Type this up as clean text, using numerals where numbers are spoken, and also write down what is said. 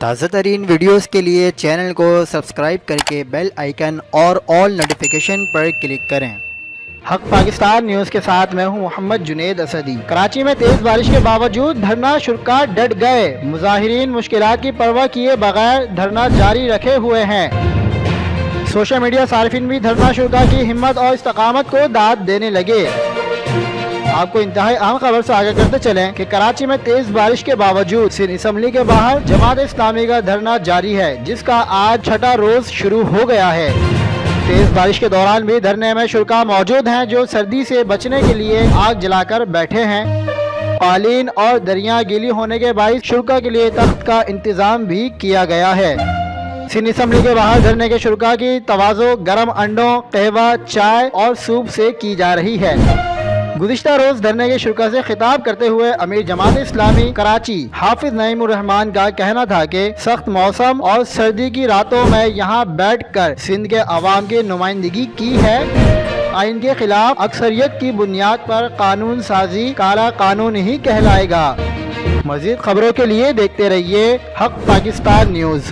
تازہ ترین ویڈیوز کے لیے چینل کو سبسکرائب کر کے بیل آئیکن اور آل نوٹیفیکیشن پر کلک کریں۔ حق پاکستان نیوز کے ساتھ میں ہوں محمد جنید اسدی۔ کراچی میں تیز بارش کے باوجود دھرنا شرکا ڈٹ گئے۔ مظاہرین مشکلات کی پرواہ کیے بغیر دھرنا جاری رکھے ہوئے ہیں۔ سوشل میڈیا صارفین بھی دھرنا شرکا کی ہمت اور استقامت کو داد دینے لگے۔ آپ کو انتہائی اہم خبر سے آگاہ کرتے چلیں کہ کراچی میں تیز بارش کے باوجود سندھ اسمبلی کے باہر جماعت اسلامی کا دھرنا جاری ہے، جس کا آج چھٹا روز شروع ہو گیا ہے۔ تیز بارش کے دوران بھی دھرنے میں شرکا موجود ہیں، جو سردی سے بچنے کے لیے آگ جلا کر بیٹھے ہیں۔ قالین اور دریا گیلی ہونے کے باعث شرکا کے لیے تخت کا انتظام بھی کیا گیا ہے۔ سندھ اسمبلی کے باہر دھرنے کے شرکا کی تواضع گرم انڈوں، قہوہ، چائے اور سوپ سے کی جا رہی ہے۔ گزشتہ روز دھرنے کے شرکا سے خطاب کرتے ہوئے امیر جماعت اسلامی کراچی حافظ نعیم الرحمان کا کہنا تھا کہ سخت موسم اور سردی کی راتوں میں یہاں بیٹھ کر سندھ کے عوام کی نمائندگی کی ہے۔ آئین کے خلاف اکثریت کی بنیاد پر قانون سازی کالا قانون ہی کہلائے گا۔ مزید خبروں کے لیے دیکھتے رہیے حق پاکستان نیوز۔